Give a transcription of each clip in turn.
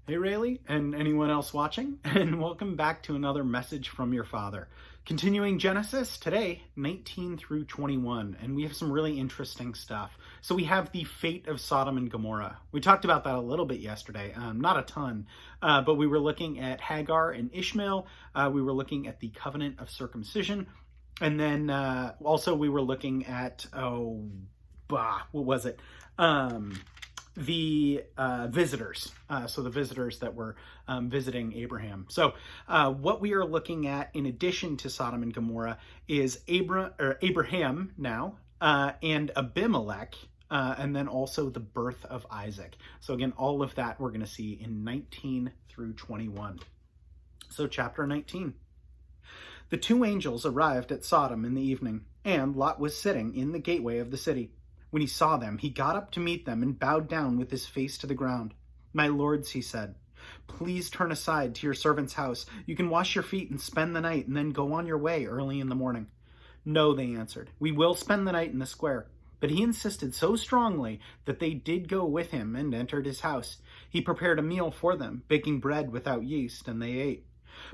Hey Rayleigh, and anyone else watching, and welcome back to another message from your father. Continuing Genesis, today, 19 through 21, and we have some really interesting stuff. So we have the fate of Sodom and Gomorrah. We talked about that a little bit yesterday, not a ton, but we were looking at Hagar and Ishmael. We were looking at the covenant of circumcision, and then also we were looking at, what was it? The visitors, so the visitors that were visiting Abraham. So what we are looking at in addition to Sodom and Gomorrah is Abraham now and Abimelech, and then also the birth of Isaac. So again, all of that we're going to see in 19 through 21. So chapter 19. The two angels arrived at Sodom in the evening, and Lot was sitting in the gateway of the city. When he saw them, he got up to meet them and bowed down with his face to the ground. "My lords," he said, "please turn aside to your servant's house. You can wash your feet and spend the night and then go on your way early in the morning." "No," they answered, "we will spend the night in the square." But he insisted so strongly that they did go with him and entered his house. He prepared a meal for them, baking bread without yeast, and they ate.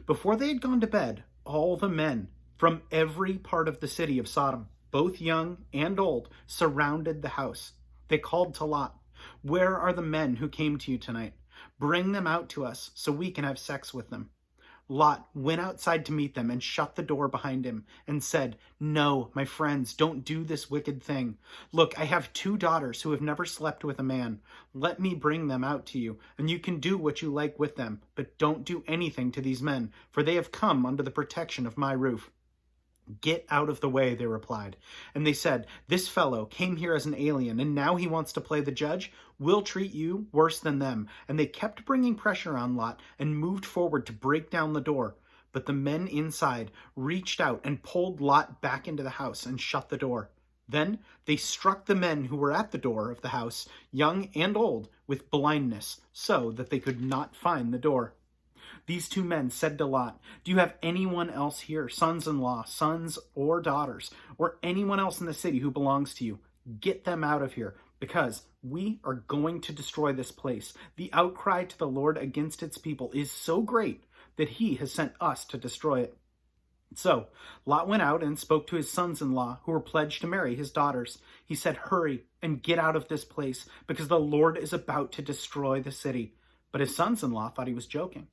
Before they had gone to bed, all the men from every part of the city of Sodom, both young and old, surrounded the house. They called to Lot, "Where are the men who came to you tonight? Bring them out to us so we can have sex with them." Lot went outside to meet them and shut the door behind him and said, "No, my friends, don't do this wicked thing. Look, I have 2 daughters who have never slept with a man. Let me bring them out to you, and you can do what you like with them, but don't do anything to these men, for they have come under the protection of my roof." "Get out of the way," they replied. And they said, "This fellow came here as an alien, and now he wants to play the judge. We'll treat you worse than them." And they kept bringing pressure on Lot and moved forward to break down the door. But the men inside reached out and pulled Lot back into the house and shut the door. Then they struck the men who were at the door of the house, young and old, with blindness, so that they could not find the door. These 2 men said to Lot, "Do you have anyone else here, sons-in-law, sons or daughters, or anyone else in the city who belongs to you? Get them out of here, because we are going to destroy this place. The outcry to the Lord against its people is so great that he has sent us to destroy it." So Lot went out and spoke to his sons-in-law, who were pledged to marry his daughters. He said, "Hurry and get out of this place, because the Lord is about to destroy the city." But his sons-in-law thought he was joking.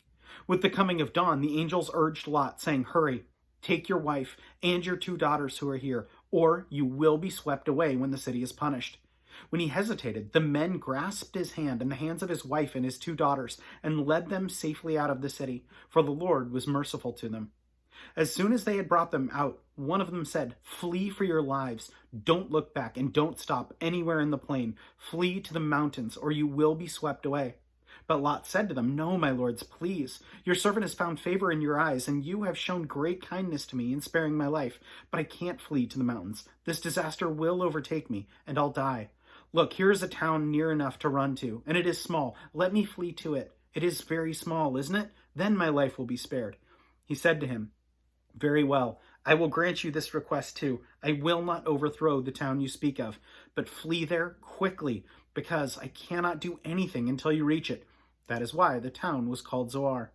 With the coming of dawn, the angels urged Lot, saying, "Hurry, take your wife and your 2 daughters who are here, or you will be swept away when the city is punished." When he hesitated, the men grasped his hand and the hands of his wife and his 2 daughters and led them safely out of the city, for the Lord was merciful to them. As soon as they had brought them out, one of them said, "Flee for your lives. Don't look back and don't stop anywhere in the plain. Flee to the mountains, or you will be swept away." But Lot said to them, "No, my lords, please. Your servant has found favor in your eyes, and you have shown great kindness to me in sparing my life. But I can't flee to the mountains. This disaster will overtake me, and I'll die. Look, here is a town near enough to run to, and it is small. Let me flee to it. It is very small, isn't it? Then my life will be spared." He said to him, "Very well. I will grant you this request too. I will not overthrow the town you speak of, but flee there quickly, because I cannot do anything until you reach it." That is why the town was called Zoar.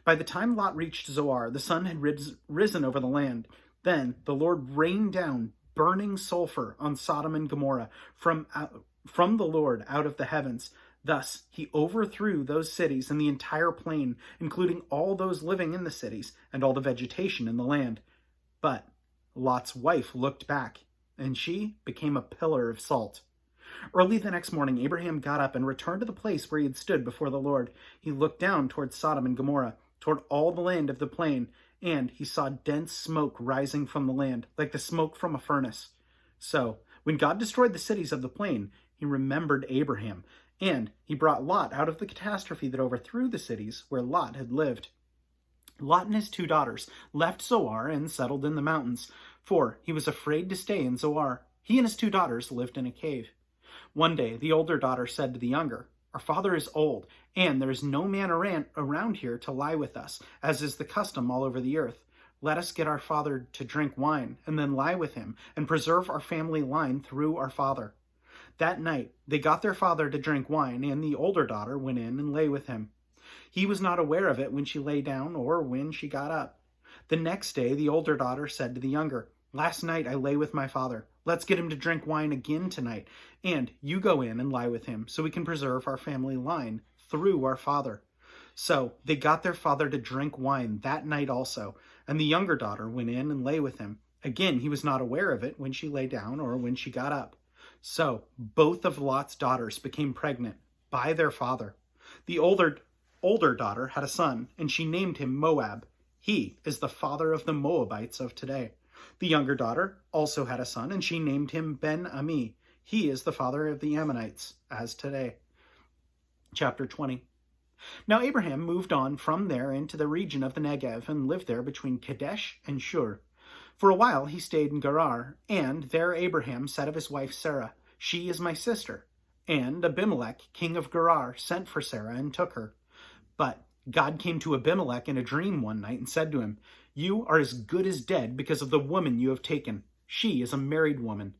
By the time Lot reached Zoar, the sun had risen over the land. Then the Lord rained down burning sulfur on Sodom and Gomorrah from the Lord out of the heavens. Thus he overthrew those cities and the entire plain, including all those living in the cities and all the vegetation in the land. But Lot's wife looked back, and she became a pillar of salt. Early the next morning, Abraham got up and returned to the place where he had stood before the Lord. He looked down toward Sodom and Gomorrah, toward all the land of the plain, and he saw dense smoke rising from the land, like the smoke from a furnace. So, when God destroyed the cities of the plain, he remembered Abraham, and he brought Lot out of the catastrophe that overthrew the cities where Lot had lived. Lot and his 2 daughters left Zoar and settled in the mountains, for he was afraid to stay in Zoar. He and his 2 daughters lived in a cave. One day, the older daughter said to the younger, "Our father is old, and there is no man around here to lie with us, as is the custom all over the earth. Let us get our father to drink wine, and then lie with him, and preserve our family line through our father." That night, they got their father to drink wine, and the older daughter went in and lay with him. He was not aware of it when she lay down or when she got up. The next day the older daughter said to the younger, "Last night I lay with my father. Let's get him to drink wine again tonight, and you go in and lie with him so we can preserve our family line through our father." So they got their father to drink wine that night also, and the younger daughter went in and lay with him. Again, he was not aware of it when she lay down or when she got up. So both of Lot's daughters became pregnant by their father. The older daughter had a son, and she named him Moab. He is the father of the Moabites of today. The younger daughter also had a son, and she named him Ben-Ami. He is the father of the Ammonites as today. Chapter 20. Now Abraham moved on from there into the region of the Negev and lived there between Kadesh and Shur. For a while he stayed in Gerar, and there Abraham said of his wife Sarah, "She is my sister." And Abimelech, king of Gerar, sent for Sarah and took her. But God came to Abimelech in a dream one night and said to him, "You are as good as dead because of the woman you have taken. She is a married woman."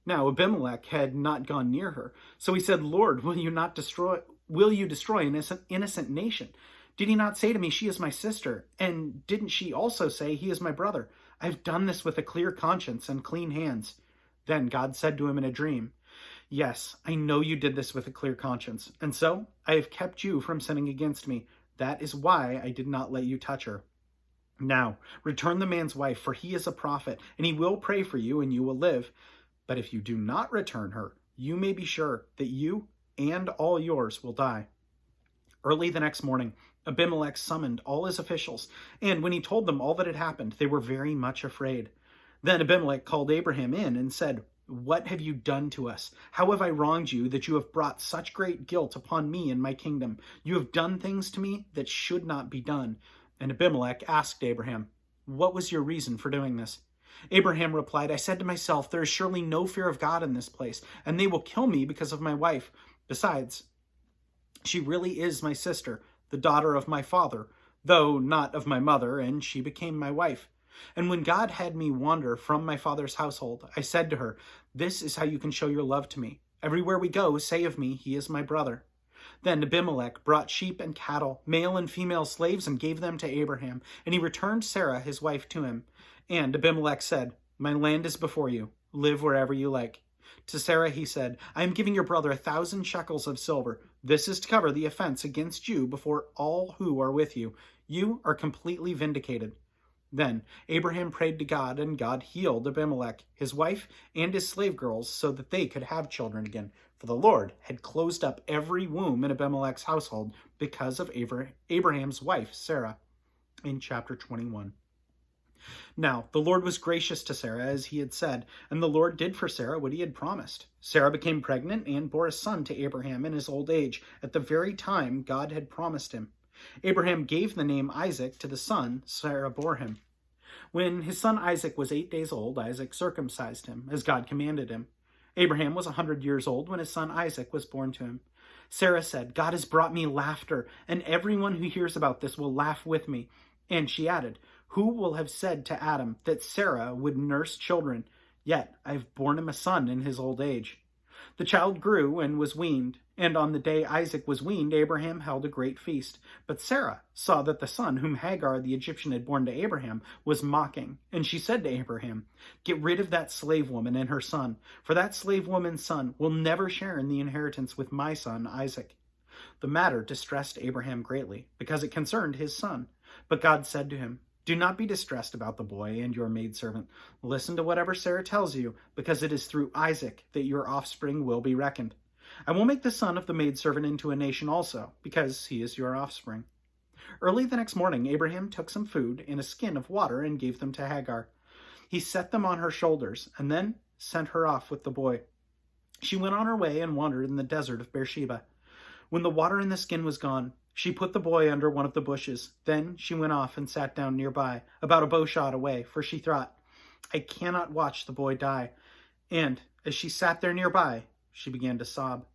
Now Abimelech had not gone near her, so he said, "Lord, will you destroy an innocent nation? Did he not say to me, 'She is my sister'? And didn't she also say, 'He is my brother'? I've done this with a clear conscience and clean hands." Then God said to him in a dream, "Yes, I know you did this with a clear conscience, and so I have kept you from sinning against me. That is why I did not let you touch her. Now, return the man's wife, for he is a prophet, and he will pray for you, and you will live. But if you do not return her, you may be sure that you and all yours will die." Early the next morning, Abimelech summoned all his officials, and when he told them all that had happened, they were very much afraid. Then Abimelech called Abraham in and said, "What have you done to us? How have I wronged you that you have brought such great guilt upon me and my kingdom? You have done things to me that should not be done." And Abimelech asked Abraham, "What was your reason for doing this?" Abraham replied, "I said to myself, there is surely no fear of God in this place, and they will kill me because of my wife. Besides, she really is my sister, the daughter of my father, though not of my mother, and she became my wife. And when God had me wander from my father's household, I said to her, 'This is how you can show your love to me. Everywhere we go, say of me, he is my brother.' Then Abimelech brought sheep and cattle, male and female slaves, and gave them to Abraham, and he returned Sarah, his wife, to him. And Abimelech said, 'My land is before you. Live wherever you like.' To Sarah he said, 'I am giving your brother 1,000 shekels of silver. This is to cover the offense against you before all who are with you. You are completely vindicated.' Then Abraham prayed to God, and God healed Abimelech, his wife, and his slave girls, so that they could have children again. For the Lord had closed up every womb in Abimelech's household because of Abraham's wife, Sarah. In chapter 21. Now the Lord was gracious to Sarah as he had said, and the Lord did for Sarah what he had promised. Sarah became pregnant and bore a son to Abraham in his old age, at the very time God had promised him. Abraham gave the name Isaac to the son Sarah bore him. When his son Isaac was 8 days old, Isaac circumcised him, as God commanded him. Abraham was 100 years old when his son Isaac was born to him. Sarah said, "God has brought me laughter, and everyone who hears about this will laugh with me." And she added, "Who will have said to Adam that Sarah would nurse children? Yet I have borne him a son in his old age." The child grew and was weaned, and on the day Isaac was weaned, Abraham held a great feast. But Sarah saw that the son whom Hagar the Egyptian had borne to Abraham was mocking, and she said to Abraham, "Get rid of that slave woman and her son, for that slave woman's son will never share in the inheritance with my son Isaac." The matter distressed Abraham greatly, because it concerned his son. But God said to him, "Do not be distressed about the boy and your maidservant. Listen to whatever Sarah tells you, because it is through Isaac that your offspring will be reckoned. I will make the son of the maidservant into a nation also, because he is your offspring." Early the next morning, Abraham took some food and a skin of water and gave them to Hagar. He set them on her shoulders and then sent her off with the boy. She went on her way and wandered in the desert of Beersheba. When the water in the skin was gone, she put the boy under one of the bushes. Then she went off and sat down nearby, about a bowshot away, for she thought, "I cannot watch the boy die." And as she sat there nearby, she began to sob.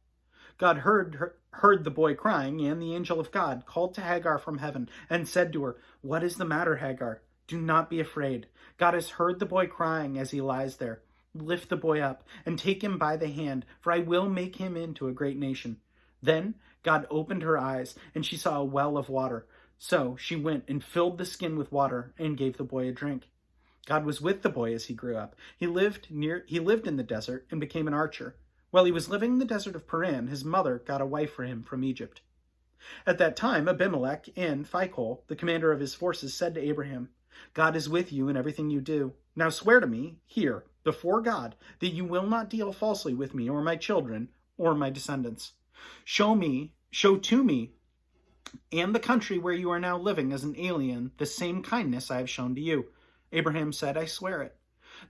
God heard the boy crying, and the angel of God called to Hagar from heaven and said to her, "What is the matter, Hagar? Do not be afraid. God has heard the boy crying as he lies there. Lift the boy up and take him by the hand, for I will make him into a great nation. Then God opened her eyes, and she saw a well of water. So she went and filled the skin with water and gave the boy a drink. God was with the boy as he grew up. He lived in the desert and became an archer. While he was living in the desert of Paran, his mother got a wife for him from Egypt. At that time, Abimelech and Phicol, the commander of his forces, said to Abraham, God is with you in everything you do. Now swear to me, here, before God, that you will not deal falsely with me or my children or my descendants. Show to me and the country where you are now living as an alien the same kindness I have shown to you. Abraham said, I swear it.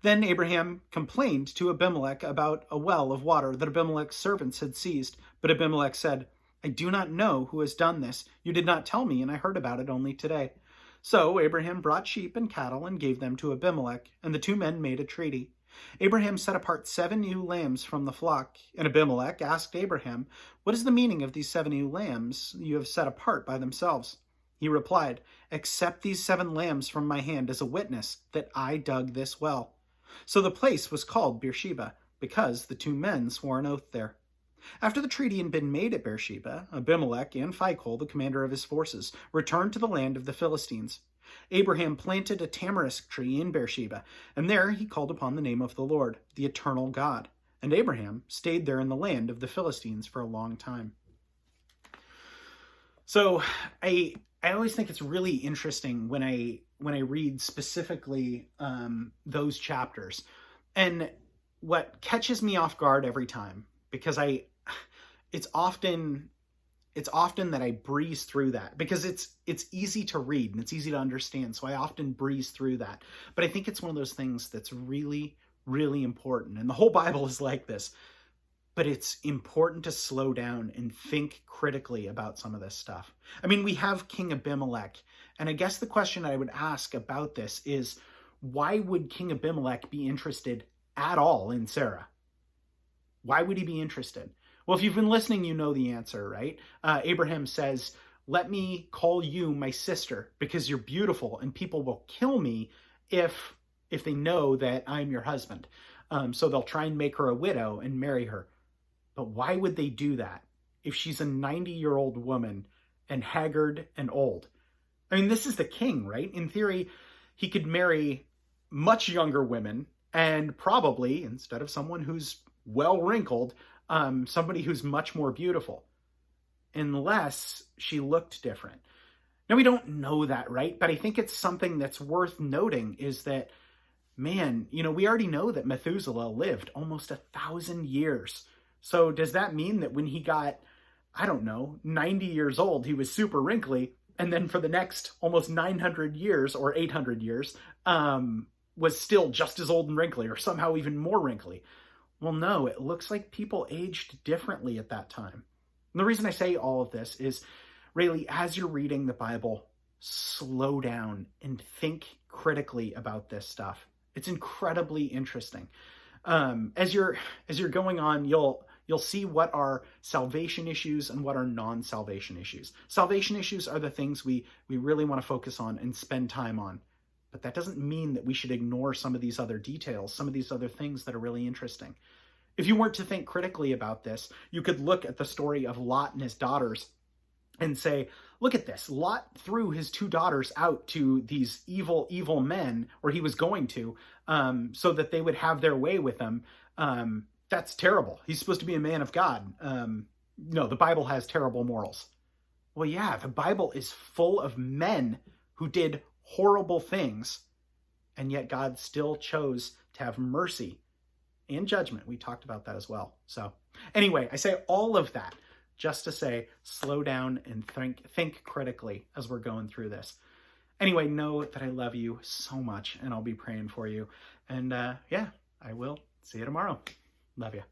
Then Abraham complained to Abimelech about a well of water that Abimelech's servants had seized. But Abimelech said, I do not know who has done this. You did not tell me, and I heard about it only today. So Abraham brought sheep and cattle and gave them to Abimelech, and the two men made a treaty. Abraham set apart 7 ewe lambs from the flock, and Abimelech asked Abraham, What is the meaning of these 7 ewe lambs you have set apart by themselves? He replied, Accept these 7 lambs from my hand as a witness that I dug this well. So the place was called Beersheba, because the 2 men swore an oath there. After the treaty had been made at Beersheba, Abimelech and Phicol, the commander of his forces, returned to the land of the Philistines. Abraham planted a tamarisk tree in Beersheba, and there he called upon the name of the Lord, the eternal God. And Abraham stayed there in the land of the Philistines for a long time. So I always think it's really interesting when I read specifically those chapters, and what catches me off guard every time, because it's often that I breeze through that because it's easy to read and it's easy to understand. So I often breeze through that. But I think it's one of those things that's really, really important. And the whole Bible is like this. But it's important to slow down and think critically about some of this stuff. I mean, we have King Abimelech. And I guess the question I would ask about this is, why would King Abimelech be interested at all in Sarah? Why would he be interested? Well, if you've been listening, you know the answer, right? Abraham says, let me call you my sister because you're beautiful and people will kill me if they know that I'm your husband. So they'll try and make her a widow and marry her. But why would they do that if she's a 90-year-old woman and haggard and old? I mean, this is the king, right? In theory, he could marry much younger women and probably, instead of someone who's well wrinkled, somebody who's much more beautiful, unless she looked different. Now, we don't know that, right? But I think it's something that's worth noting is that, man, we already know that Methuselah lived almost 1,000 years. So does that mean that when he got, 90 years old, he was super wrinkly, and then for the next almost 900 years or 800 years, was still just as old and wrinkly or somehow even more wrinkly? Well, no, it looks like people aged differently at that time. And the reason I say all of this is really, as you're reading the Bible, slow down and think critically about this stuff. It's incredibly interesting. As you're going on, you'll see what are salvation issues and what are non-salvation issues. Salvation issues are the things we really want to focus on and spend time on. But that doesn't mean that we should ignore some of these other details, some of these other things that are really interesting. If you weren't to think critically about this, you could look at the story of Lot and his daughters and say, look at this. Lot threw his 2 daughters out to these evil, evil men, or he was going to, so that they would have their way with them. That's terrible. He's supposed to be a man of God. No, the Bible has terrible morals. Well, yeah, the Bible is full of men who did horrible things, and yet God still chose to have mercy and judgment. We talked about that as well. So anyway, I say all of that just to say, slow down and think critically as we're going through this. Anyway, know that I love you so much, and I'll be praying for you. And yeah, I will see you tomorrow. Love you.